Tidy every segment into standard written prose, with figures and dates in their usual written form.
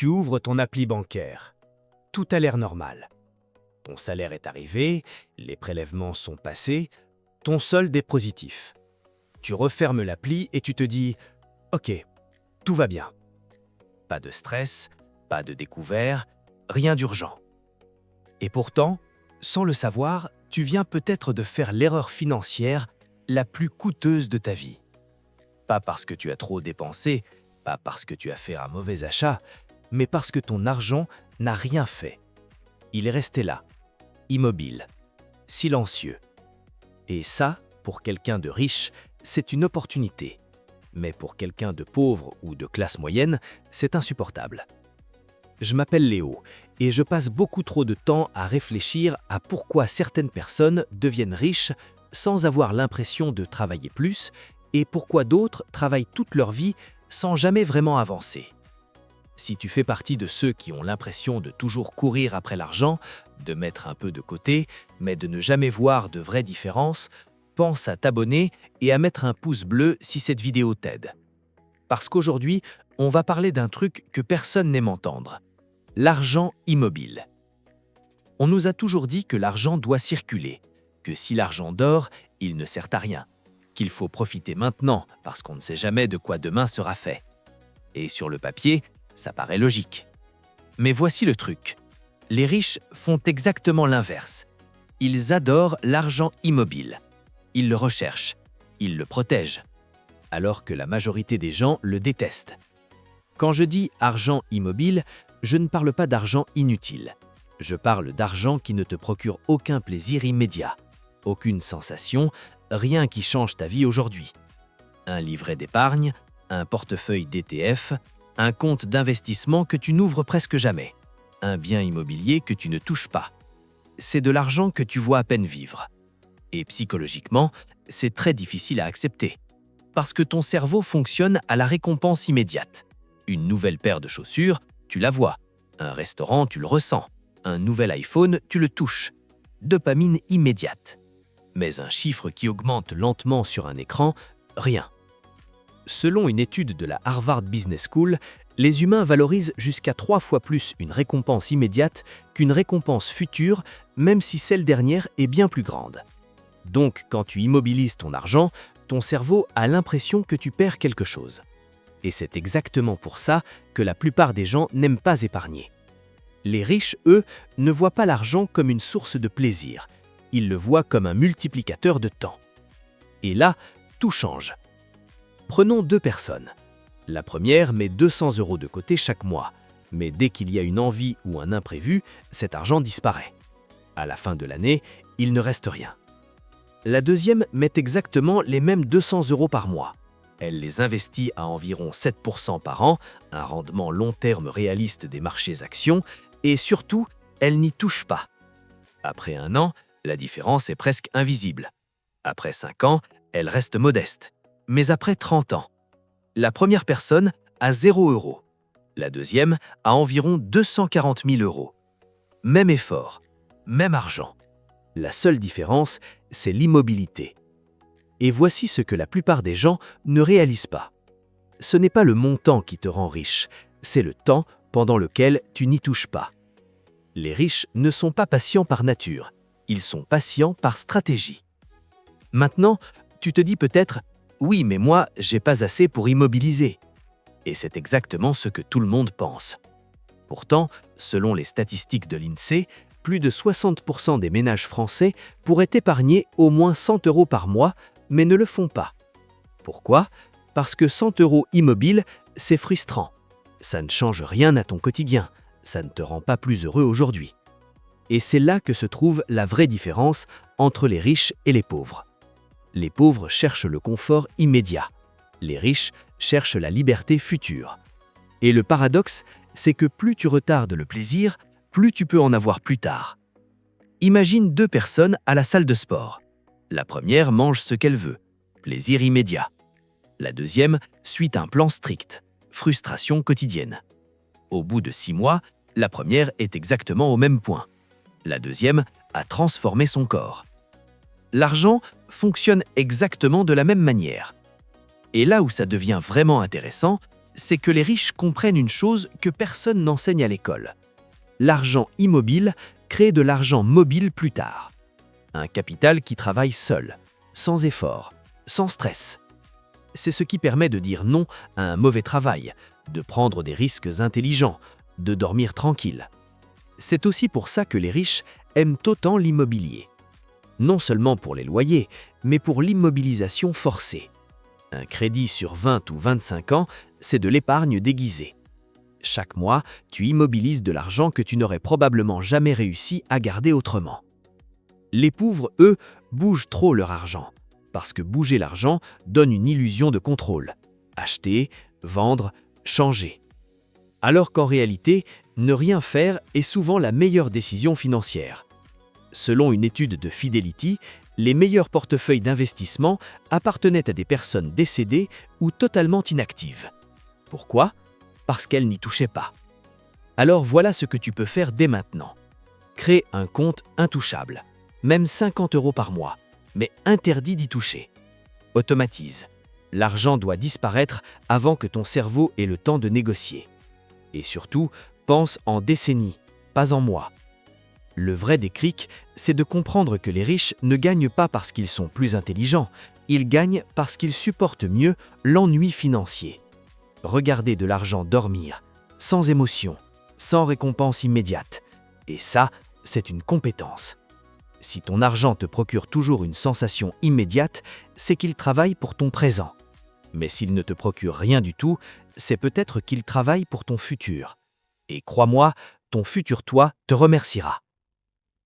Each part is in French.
Tu ouvres ton appli bancaire. Tout a l'air normal. Ton salaire est arrivé, les prélèvements sont passés, ton solde est positif. Tu refermes l'appli et tu te dis « Ok, tout va bien ». Pas de stress, pas de découvert, rien d'urgent. Et pourtant, sans le savoir, tu viens peut-être de faire l'erreur financière la plus coûteuse de ta vie. Pas parce que tu as trop dépensé, pas parce que tu as fait un mauvais achat, mais parce que ton argent n'a rien fait. Il est resté là, immobile, silencieux. Et ça, pour quelqu'un de riche, c'est une opportunité. Mais pour quelqu'un de pauvre ou de classe moyenne, c'est insupportable. Je m'appelle Léo et je passe beaucoup trop de temps à réfléchir à pourquoi certaines personnes deviennent riches sans avoir l'impression de travailler plus et pourquoi d'autres travaillent toute leur vie sans jamais vraiment avancer. Si tu fais partie de ceux qui ont l'impression de toujours courir après l'argent, de mettre un peu de côté, mais de ne jamais voir de vraies différences, pense à t'abonner et à mettre un pouce bleu si cette vidéo t'aide. Parce qu'aujourd'hui, on va parler d'un truc que personne n'aime entendre. L'argent immobile. On nous a toujours dit que l'argent doit circuler, que si l'argent dort, il ne sert à rien, qu'il faut profiter maintenant parce qu'on ne sait jamais de quoi demain sera fait. Et sur le papier, ça paraît logique. Mais voici le truc. Les riches font exactement l'inverse. Ils adorent l'argent immobile. Ils le recherchent, ils le protègent, alors que la majorité des gens le détestent. Quand je dis argent immobile, je ne parle pas d'argent inutile. Je parle d'argent qui ne te procure aucun plaisir immédiat, aucune sensation, rien qui change ta vie aujourd'hui. Un livret d'épargne, un portefeuille d'ETF, un compte d'investissement que tu n'ouvres presque jamais, un bien immobilier que tu ne touches pas. C'est de l'argent que tu vois à peine vivre. Et psychologiquement, c'est très difficile à accepter, parce que ton cerveau fonctionne à la récompense immédiate. Une nouvelle paire de chaussures, tu la vois. Un restaurant, tu le ressens. Un nouvel iPhone, tu le touches. Dopamine immédiate. Mais un chiffre qui augmente lentement sur un écran, rien. Selon une étude de la Harvard Business School, les humains valorisent jusqu'à 3 fois plus une récompense immédiate qu'une récompense future, même si celle dernière est bien plus grande. Donc, quand tu immobilises ton argent, ton cerveau a l'impression que tu perds quelque chose. Et c'est exactement pour ça que la plupart des gens n'aiment pas épargner. Les riches, eux, ne voient pas l'argent comme une source de plaisir. Ils le voient comme un multiplicateur de temps. Et là, tout change. Prenons 2 personnes. La première met 200 € de côté chaque mois, mais dès qu'il y a une envie ou un imprévu, cet argent disparaît. À la fin de l'année, il ne reste rien. La deuxième met exactement les mêmes 200 € par mois. Elle les investit à environ 7% par an, un rendement long terme réaliste des marchés actions, et surtout, elle n'y touche pas. Après 1 an, la différence est presque invisible. Après 5 ans, elle reste modeste. Mais après 30 ans, la première personne a 0 €. La deuxième a environ 240 000 €. Même effort, même argent. La seule différence, c'est l'immobilité. Et voici ce que la plupart des gens ne réalisent pas. Ce n'est pas le montant qui te rend riche, c'est le temps pendant lequel tu n'y touches pas. Les riches ne sont pas patients par nature, ils sont patients par stratégie. Maintenant, tu te dis peut-être « Oui, mais moi, j'ai pas assez pour immobiliser ». Et c'est exactement ce que tout le monde pense. Pourtant, selon les statistiques de l'INSEE, plus de 60% des ménages français pourraient épargner au moins 100 € par mois, mais ne le font pas. Pourquoi? Parce que 100 € immobiles, c'est frustrant. Ça ne change rien à ton quotidien, ça ne te rend pas plus heureux aujourd'hui. Et c'est là que se trouve la vraie différence entre les riches et les pauvres. Les pauvres cherchent le confort immédiat. Les riches cherchent la liberté future. Et le paradoxe, c'est que plus tu retardes le plaisir, plus tu peux en avoir plus tard. Imagine 2 personnes à la salle de sport. La première mange ce qu'elle veut, plaisir immédiat. La deuxième suit un plan strict, frustration quotidienne. Au bout de 6 mois, la première est exactement au même point. La deuxième a transformé son corps. L'argent fonctionne exactement de la même manière. Et là où ça devient vraiment intéressant, c'est que les riches comprennent une chose que personne n'enseigne à l'école. L'argent immobile crée de l'argent mobile plus tard. Un capital qui travaille seul, sans effort, sans stress. C'est ce qui permet de dire non à un mauvais travail, de prendre des risques intelligents, de dormir tranquille. C'est aussi pour ça que les riches aiment autant l'immobilier. Non seulement pour les loyers, mais pour l'immobilisation forcée. Un crédit sur 20 ou 25 ans, c'est de l'épargne déguisée. Chaque mois, tu immobilises de l'argent que tu n'aurais probablement jamais réussi à garder autrement. Les pauvres, eux, bougent trop leur argent, parce que bouger l'argent donne une illusion de contrôle. Acheter, vendre, changer. Alors qu'en réalité, ne rien faire est souvent la meilleure décision financière. Selon une étude de Fidelity, les meilleurs portefeuilles d'investissement appartenaient à des personnes décédées ou totalement inactives. Pourquoi ? Parce qu'elles n'y touchaient pas. Alors voilà ce que tu peux faire dès maintenant. Crée un compte intouchable, même 50 € par mois, mais interdit d'y toucher. Automatise. L'argent doit disparaître avant que ton cerveau ait le temps de négocier. Et surtout, pense en décennies, pas en mois. Le vrai déclic, c'est de comprendre que les riches ne gagnent pas parce qu'ils sont plus intelligents, ils gagnent parce qu'ils supportent mieux l'ennui financier. Regarder de l'argent dormir, sans émotion, sans récompense immédiate. Et ça, c'est une compétence. Si ton argent te procure toujours une sensation immédiate, c'est qu'il travaille pour ton présent. Mais s'il ne te procure rien du tout, c'est peut-être qu'il travaille pour ton futur. Et crois-moi, ton futur toi te remerciera.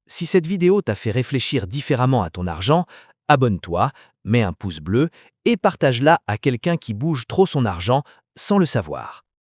Si cette vidéo t'a fait réfléchir différemment à ton argent, abonne-toi, mets un pouce bleu et partage-la à quelqu'un qui bouge trop son argent sans le savoir.